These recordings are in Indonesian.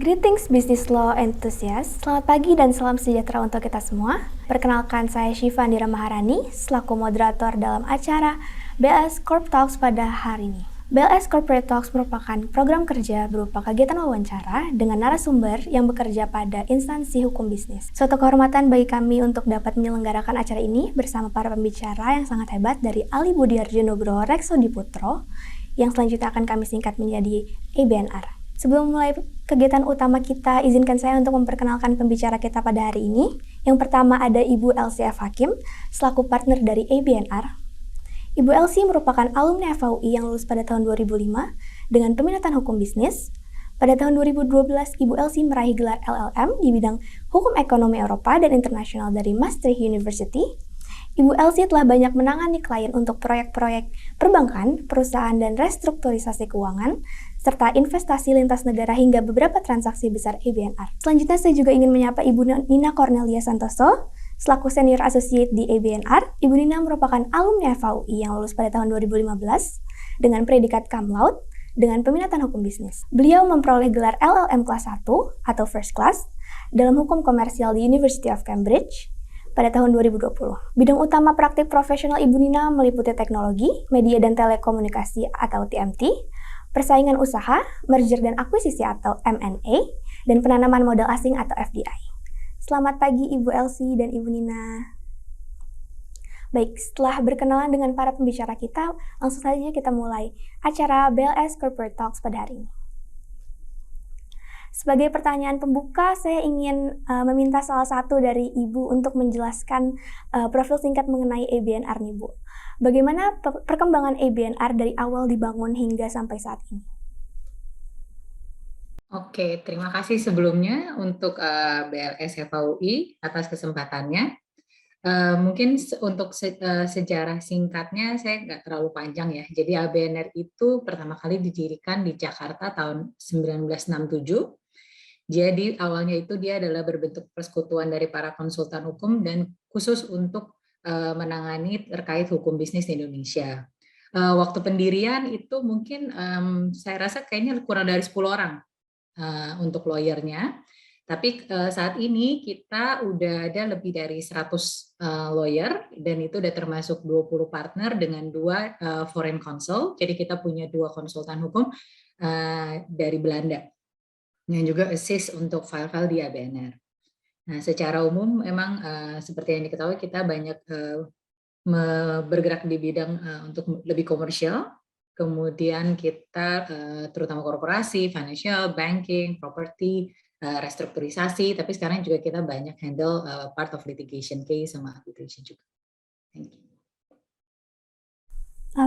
Greetings Business Law Enthusiast, selamat pagi dan salam sejahtera untuk kita semua. Perkenalkan saya Syifa Andira Maharani, selaku moderator dalam acara BLS Corp Talks pada hari ini. BLS Corporate Talks merupakan program kerja berupa kegiatan wawancara dengan narasumber yang bekerja pada instansi hukum bisnis. Suatu kehormatan bagi kami untuk dapat menyelenggarakan acara ini bersama para pembicara yang sangat hebat dari Ali Budiarjo Nugroho Rekso Diputro, yang selanjutnya akan kami singkat menjadi ABNR. Sebelum mulai kegiatan utama kita, izinkan saya untuk memperkenalkan pembicara kita pada hari ini. Yang pertama ada Ibu Elsie F. Hakim, selaku partner dari ABNR. Ibu Elsie merupakan alumni FAUI yang lulus pada tahun 2005 dengan peminatan hukum bisnis. Pada tahun 2012, Ibu Elsie meraih gelar LLM di bidang hukum ekonomi Eropa dan internasional dari Maastricht University. Ibu Elsie telah banyak menangani klien untuk proyek-proyek perbankan, perusahaan dan restrukturisasi keuangan, serta investasi lintas negara hingga beberapa transaksi besar ABNR. Selanjutnya saya juga ingin menyapa Ibu Nina Cornelia Santoso, selaku Senior Associate di ABNR. Ibu Nina merupakan alumni FAUI yang lulus pada tahun 2015 dengan predikat cum laude dengan peminatan hukum bisnis. Beliau memperoleh gelar LLM kelas 1 atau First Class dalam hukum komersial di University of Cambridge pada tahun 2020. Bidang utama praktik profesional Ibu Nina meliputi teknologi, media dan telekomunikasi atau TMT, persaingan usaha, merger dan akuisisi atau M&A, dan penanaman modal asing atau FDI. Selamat pagi Ibu Elsie dan Ibu Nina. Baik, setelah berkenalan dengan para pembicara kita, langsung saja kita mulai acara BLS Corporate Talks pada hari ini. Sebagai pertanyaan pembuka, saya ingin meminta salah satu dari Ibu untuk menjelaskan profil singkat mengenai ABNR nih Bu. Bagaimana perkembangan ABNR dari awal dibangun hingga sampai saat ini? Oke, terima kasih sebelumnya untuk BLS FAUI atas kesempatannya. Mungkin untuk sejarah singkatnya saya nggak terlalu panjang ya. Jadi ABNR itu pertama kali didirikan di Jakarta tahun 1967. Jadi awalnya itu dia adalah berbentuk persekutuan dari para konsultan hukum dan khusus untuk menangani terkait hukum bisnis di Indonesia. Waktu pendirian itu mungkin saya rasa kayaknya kurang dari 10 orang untuk lawyernya. Tapi saat ini kita udah ada lebih dari 100 lawyer dan itu udah termasuk 20 partner dengan 2 foreign counsel. Jadi kita punya 2 konsultan hukum dari Belanda yang juga assist untuk file-file di ABNR. Nah, secara umum memang seperti yang diketahui kita banyak bergerak di bidang untuk lebih komersial. Kemudian kita terutama korporasi, financial, banking, property, restrukturisasi, tapi sekarang juga kita banyak handle part of litigation case sama arbitration juga. Thank you.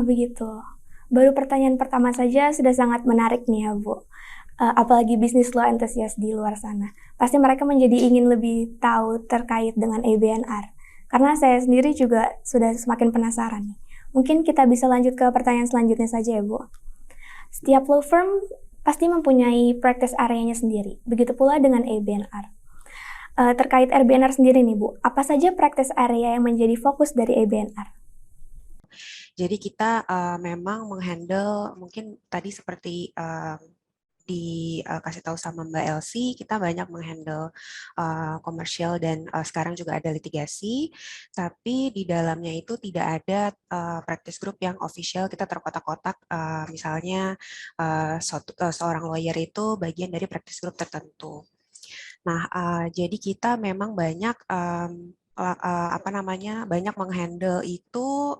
Begitu. Baru pertanyaan pertama saja sudah sangat menarik nih ya Bu. Apalagi bisnis law enthusiast di luar sana. Pasti mereka menjadi ingin lebih tahu terkait dengan ABNR. Karena saya sendiri juga sudah semakin penasaran nih. Mungkin kita bisa lanjut ke pertanyaan selanjutnya saja ya Bu. Setiap law firm pasti mempunyai practice area-nya sendiri. Begitu pula dengan ABNR. Terkait ABNR sendiri nih Bu, apa saja practice area yang menjadi fokus dari ABNR? Jadi kita memang menghandle mungkin tadi seperti dikasih tahu sama Mbak Elsie, kita banyak menghandle komersial dan sekarang juga ada litigasi, tapi di dalamnya itu tidak ada practice group yang official, kita terkotak-kotak, misalnya seorang lawyer itu bagian dari practice group tertentu. Nah, jadi kita memang banyak banyak menghandle itu,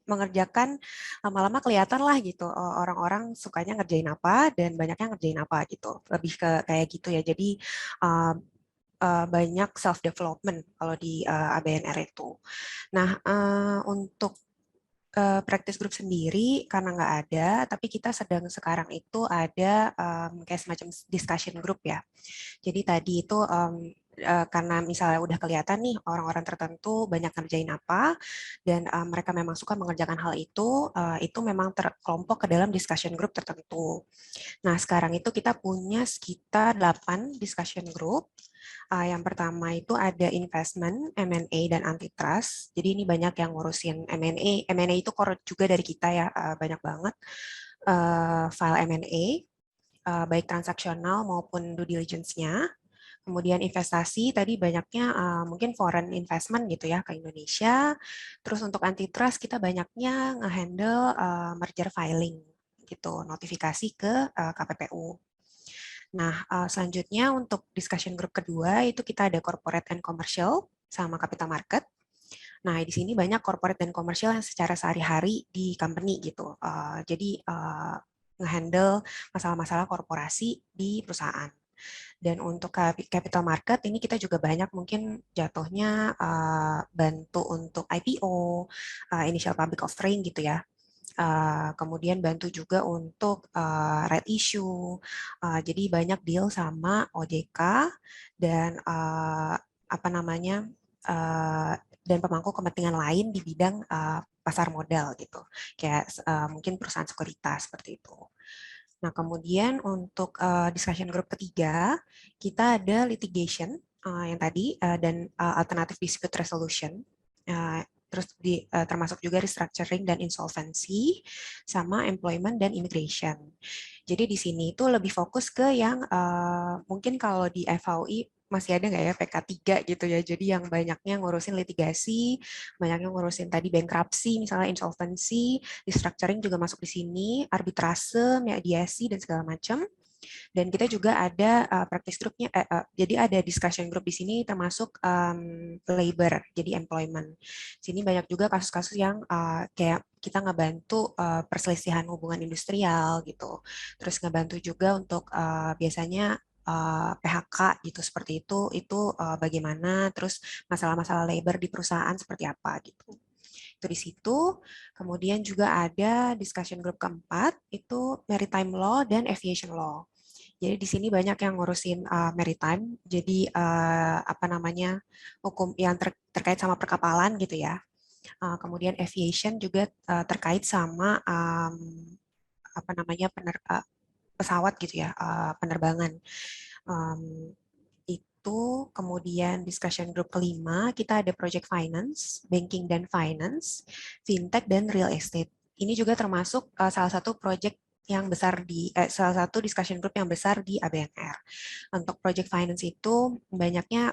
mengerjakan lama-lama kelihatan lah gitu orang-orang sukanya ngerjain apa dan banyaknya ngerjain apa gitu, lebih ke kayak gitu ya. Jadi banyak self development kalau di ABNR itu. Nah, untuk practice group sendiri karena nggak ada, tapi kita sedang sekarang itu ada kayak semacam discussion group ya. Jadi tadi itu karena misalnya udah kelihatan nih orang-orang tertentu banyak ngerjain apa dan mereka memang suka mengerjakan hal itu memang terkelompok ke dalam discussion group tertentu. Nah, sekarang itu kita punya sekitar 8 discussion group. Yang pertama itu ada investment, M&A, dan antitrust. Jadi ini banyak yang ngurusin M&A. M&A itu core juga dari kita ya, banyak banget. File M&A, baik transaksional maupun due diligence-nya. Kemudian investasi tadi banyaknya mungkin foreign investment gitu ya ke Indonesia. Terus untuk antitrust kita banyaknya nge-handle merger filing gitu, notifikasi ke KPPU. Nah, selanjutnya untuk discussion group kedua itu kita ada corporate and commercial sama capital market. Nah, di sini banyak corporate dan commercial yang secara sehari-hari di company gitu. Jadi nge-handle masalah-masalah korporasi di perusahaan. Dan untuk capital market ini kita juga banyak mungkin jatuhnya bantu untuk IPO, initial public offering gitu ya. Kemudian bantu juga untuk right issue. Jadi banyak deal sama OJK dan apa namanya dan pemangku kepentingan lain di bidang pasar modal gitu. Kayak mungkin perusahaan sekuritas seperti itu. Nah, kemudian untuk discussion group ketiga, kita ada litigation yang tadi dan alternative dispute resolution. Terus termasuk juga restructuring dan insolvency, sama employment dan immigration. Jadi di sini itu lebih fokus ke yang mungkin kalau di FAUI masih ada nggak ya PK3 gitu ya. Jadi yang banyaknya ngurusin litigasi, banyaknya ngurusin tadi bankruptcy, misalnya insolvency, restructuring juga masuk di sini, arbitrase, mediasi, dan segala macam. Dan kita juga ada practice groupnya, jadi ada discussion group di sini termasuk labor, jadi employment. Sini banyak juga kasus-kasus yang kayak kita ngebantu perselisihan hubungan industrial gitu. Terus ngebantu juga untuk biasanya PHK gitu seperti itu bagaimana, terus masalah-masalah labor di perusahaan seperti apa gitu. Itu di situ. Kemudian juga ada discussion group keempat, itu maritime law dan aviation law. Jadi di sini banyak yang ngurusin maritime, jadi apa namanya hukum yang terkait sama perkapalan gitu ya. Kemudian aviation juga terkait sama apa namanya pesawat gitu ya, penerbangan. Itu kemudian discussion group kelima, kita ada project finance, banking dan finance, fintech dan real estate. Ini juga termasuk salah satu project yang besar di salah satu discussion group yang besar di ABNR. Untuk project finance itu banyaknya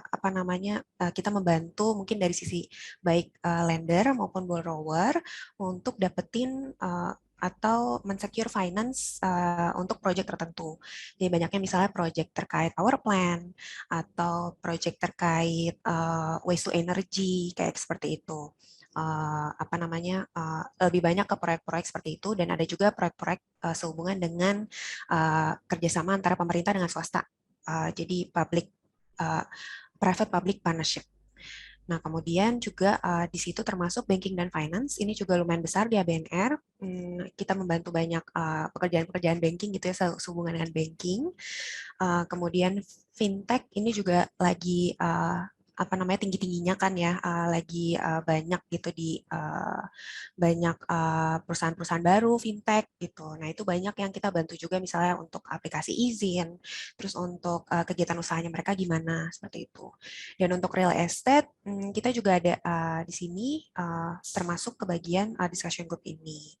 apa namanya kita membantu mungkin dari sisi baik lender maupun borrower untuk dapetin atau mensecure finance untuk project tertentu. Jadi banyaknya misalnya project terkait power plant atau project terkait waste to energy kayak seperti itu. Apa namanya lebih banyak ke proyek-proyek seperti itu dan ada juga proyek-proyek sehubungan dengan kerjasama antara pemerintah dengan swasta. Jadi private public partnership. Nah, kemudian juga di situ termasuk banking dan finance, ini juga lumayan besar di ABNR. Kita membantu banyak pekerjaan-pekerjaan banking gitu ya, sehubungan dengan banking. Kemudian fintech ini juga lagi apa namanya tinggi-tingginya kan ya, lagi banyak gitu di banyak perusahaan-perusahaan baru fintech gitu. Nah, itu banyak yang kita bantu juga misalnya untuk aplikasi izin, terus untuk kegiatan usahanya mereka gimana seperti itu. Dan untuk real estate kita juga ada di sini termasuk ke bagian discussion group ini.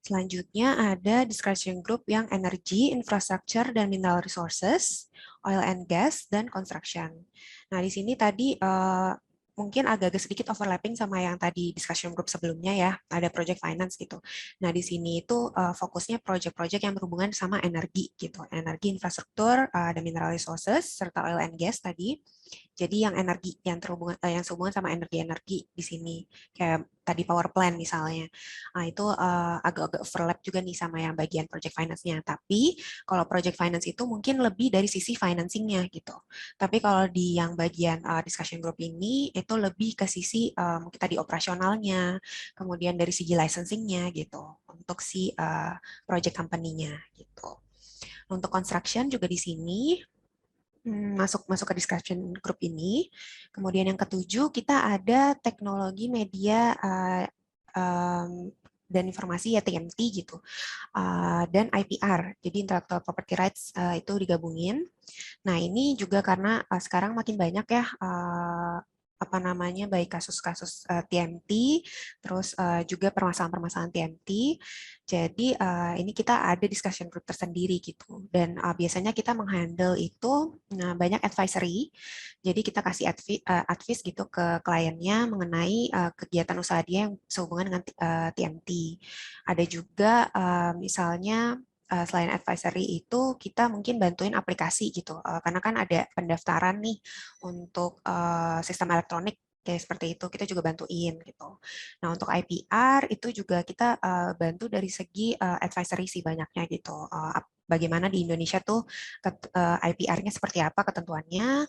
Selanjutnya ada discussion group yang energy, infrastructure, dan mineral resources, oil and gas, dan construction. Nah, di sini tadi mungkin agak-agak sedikit overlapping sama yang tadi discussion group sebelumnya ya, ada project finance gitu. Nah, di sini itu fokusnya project-project yang berhubungan sama energi gitu, energi, infrastruktur, dan mineral resources, serta oil and gas tadi. Jadi yang energi yang terhubungan yang sehubungan sama energi-energi di sini kayak tadi power plant misalnya. Nah, itu agak-agak overlap juga nih sama yang bagian project finance-nya. Tapi kalau project finance itu mungkin lebih dari sisi financing-nya gitu. Tapi kalau di yang bagian discussion group ini itu lebih ke sisi mungkin tadi operasionalnya, kemudian dari segi licensing-nya gitu untuk si project company-nya gitu. Untuk construction juga di sini masuk ke discussion group ini. Kemudian yang ketujuh kita ada teknologi media dan informasi ya TMT gitu, dan IPR, jadi intellectual property rights itu digabungin. Nah, ini juga karena sekarang makin banyak ya apa namanya, baik kasus-kasus TMT, terus juga permasalahan-permasalahan TMT. Jadi ini kita ada discussion group tersendiri gitu. Dan biasanya kita menghandle itu banyak advisory. Jadi kita kasih advice gitu ke kliennya mengenai kegiatan usaha dia yang sehubungan dengan TMT. Ada juga misalnya selain advisory itu kita mungkin bantuin aplikasi gitu, karena kan ada pendaftaran nih untuk sistem elektronik kayak seperti itu, kita juga bantuin gitu. Nah untuk IPR itu juga kita bantu dari segi advisory sih banyaknya gitu. Bagaimana di Indonesia tuh IPR-nya seperti apa ketentuannya,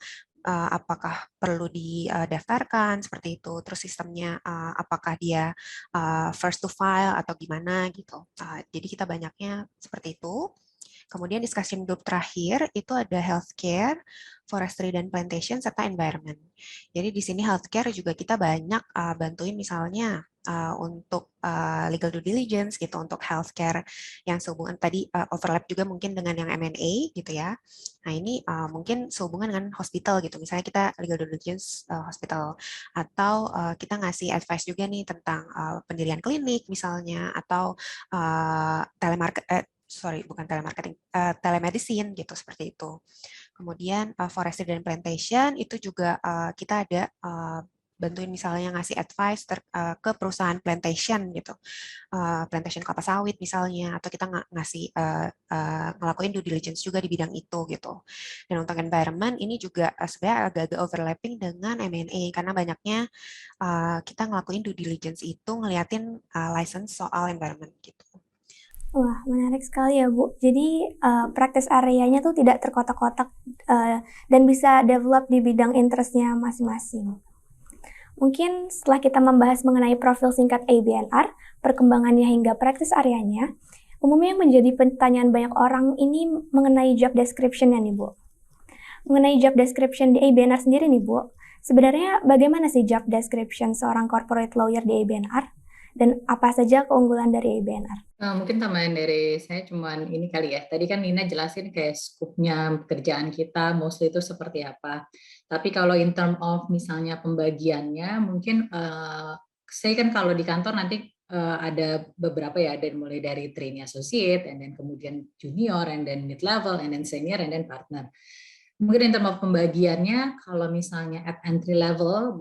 apakah perlu didaftarkan seperti itu, terus sistemnya apakah dia first to file atau gimana gitu. Jadi kita banyaknya seperti itu. Kemudian discussion group terakhir itu ada healthcare, forestry dan plantation serta environment. Jadi di sini healthcare juga kita banyak bantuin misalnya untuk legal due diligence gitu untuk healthcare yang sehubungan tadi overlap juga mungkin dengan yang M&A gitu ya. Nah ini mungkin sehubungan dengan hospital gitu. Misalnya kita legal due diligence hospital atau kita ngasih advice juga nih tentang pendirian klinik misalnya atau bukan telemarketing, telemedicine gitu seperti itu. Kemudian forestry dan plantation itu juga kita ada bantuin misalnya ngasih advice ke perusahaan plantation gitu, plantation kelapa sawit misalnya, atau kita ngasih ngelakuin due diligence juga di bidang itu gitu. Dan untuk environment ini juga sebenarnya agak-agak overlapping dengan M&A karena banyaknya kita ngelakuin due diligence itu ngeliatin license soal environment gitu. Wah, menarik sekali ya, Bu. Jadi, practice area-nya tuh tidak terkotak-kotak, dan bisa develop di bidang interest-nya masing-masing. Mungkin setelah kita membahas mengenai profil singkat ABNR, perkembangannya hingga practice area-nya, umumnya yang menjadi pertanyaan banyak orang ini mengenai job description-nya nih, Bu. Mengenai job description di ABNR sendiri nih, Bu, sebenarnya bagaimana sih job description seorang corporate lawyer di ABNR? Dan apa saja keunggulan dari ABNR? Mungkin tambahan dari saya cuman ini kali ya. Tadi kan Nina jelasin kayak skupnya pekerjaan kita mostly itu seperti apa. Tapi kalau in term of misalnya pembagiannya, mungkin saya kan kalau di kantor nanti ada beberapa ya, ada mulai dari trainee associate, and then kemudian junior, and then mid level, and then senior, and then partner. Mungkin in term of pembagiannya, kalau misalnya at entry level,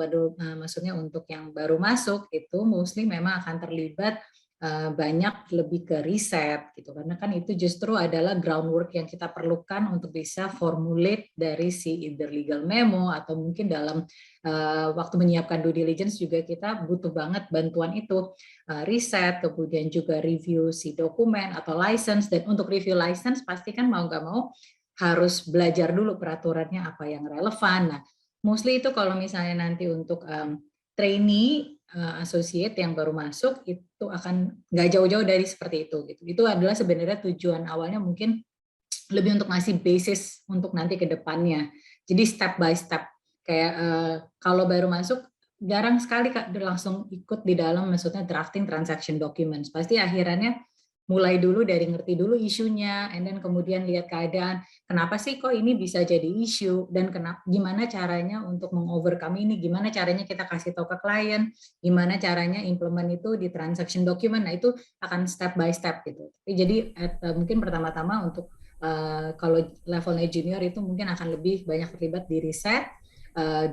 maksudnya untuk yang baru masuk, itu mostly memang akan terlibat banyak lebih ke riset gitu, karena kan itu justru adalah groundwork yang kita perlukan untuk bisa formulate dari si either legal memo atau mungkin dalam waktu menyiapkan due diligence juga kita butuh banget bantuan itu, riset, kemudian juga review si dokumen atau license. Dan untuk review license pasti kan mau nggak mau harus belajar dulu peraturannya apa yang relevan. Nah, mostly itu kalau misalnya nanti untuk trainee associate yang baru masuk itu akan nggak jauh-jauh dari seperti itu gitu. Itu adalah sebenarnya tujuan awalnya mungkin lebih untuk ngasih basis untuk nanti ke depannya. Jadi step by step kayak kalau baru masuk jarang sekali Kak langsung ikut di dalam maksudnya drafting transaction documents. Pasti akhirannya mulai dulu dari ngerti dulu isunya, and then kemudian lihat keadaan, kenapa sih kok ini bisa jadi isu, dan gimana caranya untuk mengovercome ini, gimana caranya kita kasih tahu ke klien, gimana caranya implement itu di transaction document. Nah itu akan step by step gitu. Jadi mungkin pertama-tama untuk kalau levelnya junior itu mungkin akan lebih banyak terlibat di riset,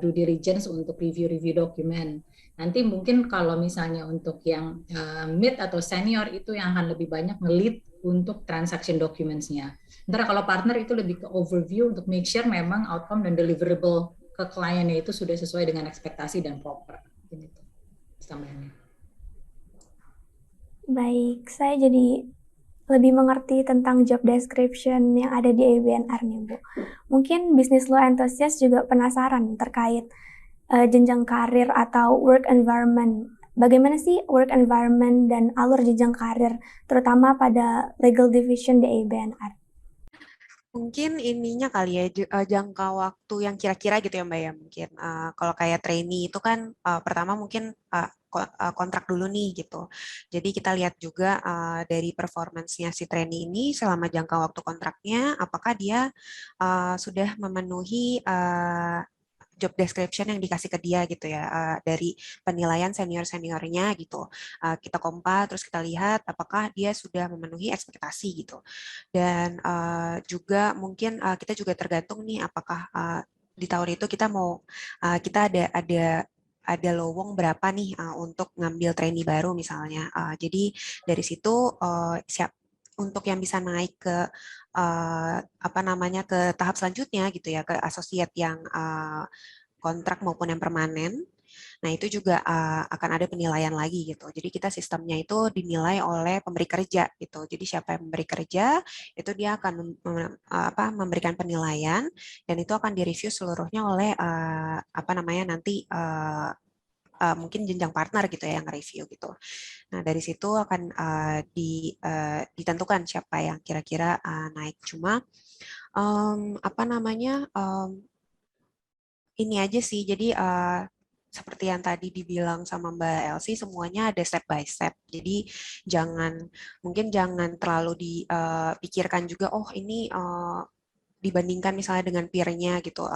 due diligence untuk review dokumen. Nanti mungkin kalau misalnya untuk yang mid atau senior itu yang akan lebih banyak nge-lead untuk transaction documents-nya. Sementara kalau partner itu lebih ke overview untuk make sure memang outcome dan deliverable ke kliennya itu sudah sesuai dengan ekspektasi dan proper. Gitu. Tambahannya. Baik, saya jadi lebih mengerti tentang job description yang ada di ABNR nih, Bu. Mungkin bisnis law enthusiast juga penasaran terkait jenjang karir atau work environment. Bagaimana sih work environment dan alur jenjang karir, terutama pada legal division di ABNR? Mungkin ininya kali ya jangka waktu yang kira-kira gitu ya Mbak ya mungkin. Kalau kayak trainee itu kan pertama mungkin kontrak dulu nih gitu. Jadi kita lihat juga dari performance-nya si trainee ini selama jangka waktu kontraknya apakah dia sudah memenuhi job description yang dikasih ke dia gitu ya, dari penilaian senior-seniornya gitu. Kita compare, terus kita lihat apakah dia sudah memenuhi ekspektasi gitu. Dan juga mungkin kita juga tergantung nih apakah di tahun itu kita mau kita ada lowong berapa nih untuk ngambil trainee baru misalnya. Jadi dari situ untuk yang bisa naik ke ke tahap selanjutnya gitu ya, ke associate yang kontrak maupun yang permanen. Nah, itu juga akan ada penilaian lagi gitu. Jadi kita sistemnya itu dinilai oleh pemberi kerja gitu. Jadi siapa yang memberi kerja, itu dia akan memberikan penilaian dan itu akan direview seluruhnya oleh nanti mungkin jenjang partner gitu ya yang review gitu. Nah, dari situ akan ditentukan siapa yang kira-kira naik. Cuma ini aja sih. Jadi seperti yang tadi dibilang sama Mbak Elsie, semuanya ada step by step. Jadi mungkin jangan terlalu dipikirkan juga, oh ini dibandingkan misalnya dengan peer-nya gitu,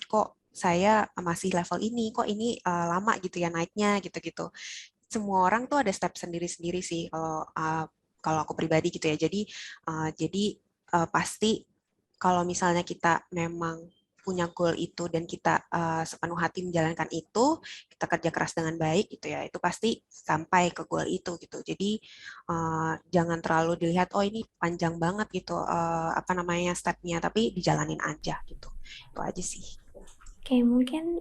kok saya masih level ini, kok ini lama gitu ya naiknya gitu-gitu. Semua orang tuh ada step sendiri-sendiri sih kalau aku pribadi gitu ya. Jadi pasti kalau misalnya kita memang punya goal itu dan kita sepenuh hati menjalankan itu, kita kerja keras dengan baik gitu ya, itu pasti sampai ke goal itu gitu. Jadi jangan terlalu dilihat oh ini panjang banget gitu stepnya, tapi dijalanin aja gitu. Itu aja sih. Oke, mungkin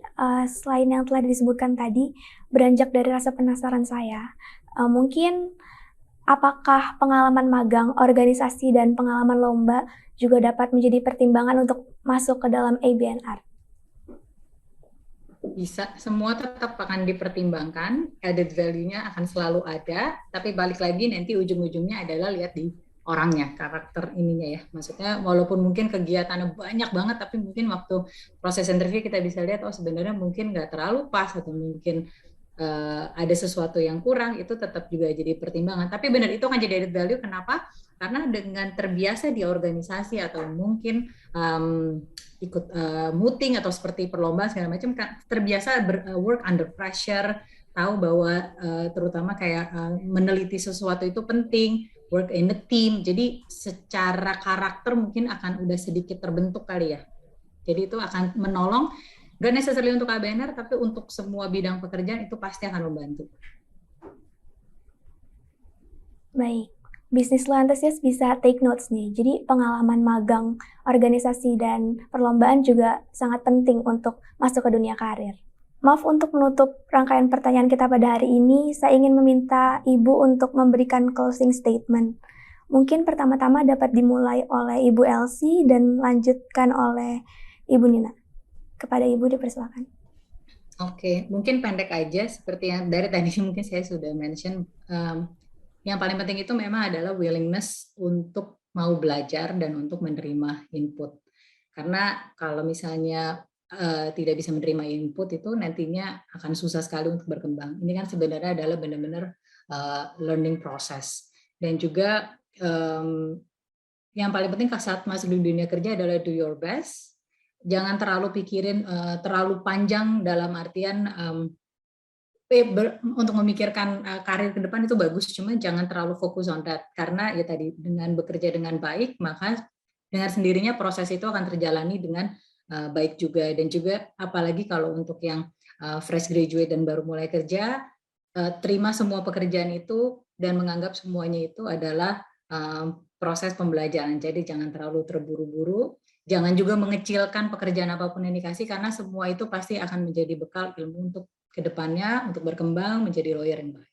selain yang telah disebutkan tadi, beranjak dari rasa penasaran saya, mungkin apakah pengalaman magang, organisasi, dan pengalaman lomba juga dapat menjadi pertimbangan untuk masuk ke dalam ABNR? Bisa, semua tetap akan dipertimbangkan, added value-nya akan selalu ada, tapi balik lagi nanti ujung-ujungnya adalah lihat di orangnya, karakter ininya ya. Maksudnya walaupun mungkin kegiatannya banyak banget, tapi mungkin waktu proses interview kita bisa lihat, oh sebenarnya mungkin nggak terlalu pas, atau mungkin ada sesuatu yang kurang, itu tetap juga jadi pertimbangan. Tapi benar, itu akan jadi added value, kenapa? Karena dengan terbiasa di organisasi atau mungkin ikut meeting atau seperti perlombaan segala macam, terbiasa work under pressure, tahu bahwa terutama kayak meneliti sesuatu itu penting, work in the team, jadi secara karakter mungkin akan udah sedikit terbentuk kali ya. Jadi itu akan menolong, gak necessarily untuk ABNR, tapi untuk semua bidang pekerjaan itu pasti akan membantu. Baik, Business Law Enthusiast bisa take notes nih. Jadi pengalaman magang, organisasi, dan perlombaan juga sangat penting untuk masuk ke dunia karir. Maaf, untuk menutup rangkaian pertanyaan kita pada hari ini, saya ingin meminta Ibu untuk memberikan closing statement. Mungkin pertama-tama dapat dimulai oleh Ibu Elsie dan lanjutkan oleh Ibu Nina. Kepada Ibu dipersilakan. Oke, mungkin pendek aja, seperti yang dari tadi mungkin saya sudah mention, yang paling penting itu memang adalah willingness untuk mau belajar dan untuk menerima input. Karena kalau misalnya tidak bisa menerima input, itu nantinya akan susah sekali untuk berkembang. Ini kan sebenarnya adalah benar-benar learning process. Dan juga yang paling penting saat masuk di dunia kerja adalah do your best. Jangan terlalu pikirin terlalu panjang, dalam artian untuk memikirkan karir ke depan itu bagus, cuma jangan terlalu fokus on that, karena ya tadi, dengan bekerja dengan baik, maka dengan sendirinya proses itu akan terjalani dengan baik juga. Dan juga apalagi kalau untuk yang fresh graduate dan baru mulai kerja, terima semua pekerjaan itu dan menganggap semuanya itu adalah proses pembelajaran. Jadi jangan terlalu terburu-buru, jangan juga mengecilkan pekerjaan apapun yang dikasih, karena semua itu pasti akan menjadi bekal ilmu untuk kedepannya, untuk berkembang menjadi lawyer yang baik.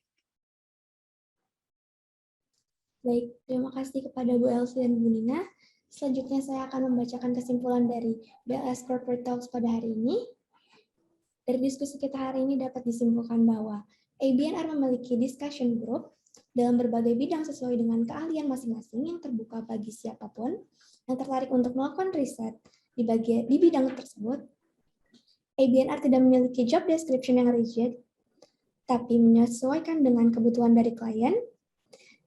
Baik, terima kasih kepada Bu Elsie dan Bu Nina. Selanjutnya saya akan membacakan kesimpulan dari BLS Corporate Talks pada hari ini. Dari diskusi kita hari ini dapat disimpulkan bahwa ABNR memiliki discussion group dalam berbagai bidang sesuai dengan keahlian masing-masing yang terbuka bagi siapapun yang tertarik untuk melakukan riset di bidang tersebut. ABNR tidak memiliki job description yang rigid, tapi menyesuaikan dengan kebutuhan dari klien.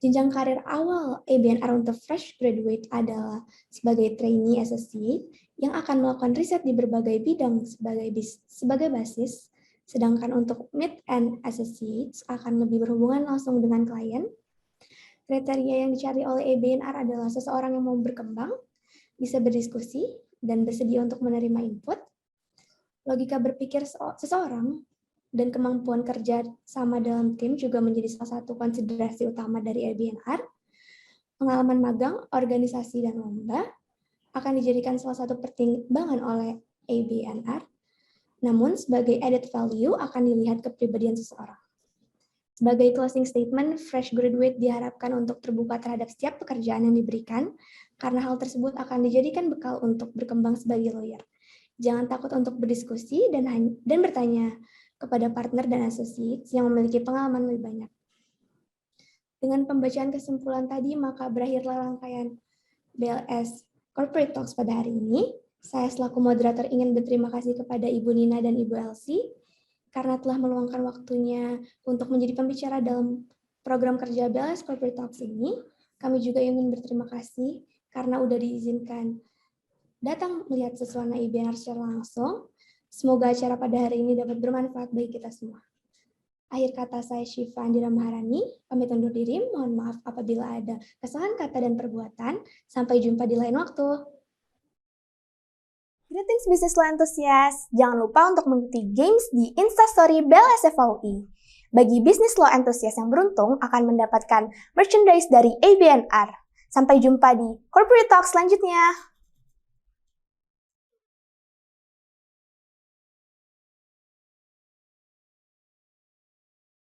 Jenjang karir awal ABNR untuk fresh graduate adalah sebagai trainee associate yang akan melakukan riset di berbagai bidang sebagai basis, sedangkan untuk mid and associates akan lebih berhubungan langsung dengan klien. Kriteria yang dicari oleh ABNR adalah seseorang yang mau berkembang, bisa berdiskusi, dan bersedia untuk menerima input. Logika berpikir seseorang dan kemampuan kerja sama dalam tim juga menjadi salah satu konsiderasi utama dari ABNR. Pengalaman magang, organisasi, dan lomba akan dijadikan salah satu pertimbangan oleh ABNR. Namun, sebagai added value akan dilihat kepribadian seseorang. Sebagai closing statement, fresh graduate diharapkan untuk terbuka terhadap setiap pekerjaan yang diberikan, karena hal tersebut akan dijadikan bekal untuk berkembang sebagai lawyer. Jangan takut untuk berdiskusi dan bertanya kepada partner dan associates yang memiliki pengalaman lebih banyak. Dengan pembacaan kesimpulan tadi, maka berakhirlah rangkaian BLS Corporate Talks pada hari ini. Saya selaku moderator ingin berterima kasih kepada Ibu Nina dan Ibu Elsie karena telah meluangkan waktunya untuk menjadi pembicara dalam program kerja BLS Corporate Talks ini. Kami juga ingin berterima kasih karena udah diizinkan datang melihat sesuatu ABNR secara langsung. Semoga acara pada hari ini dapat bermanfaat bagi kita semua. Akhir kata saya Syifa Andira Maharani, pamit undur diri. Mohon maaf apabila ada kesalahan kata dan perbuatan. Sampai jumpa di lain waktu. Greetings Business Law Enthusiast. Jangan lupa untuk mengikuti games di Instastory BLS FAUI. Bagi Business Law Enthusiast yang beruntung akan mendapatkan merchandise dari ABNR. Sampai jumpa di Corporate Talk selanjutnya.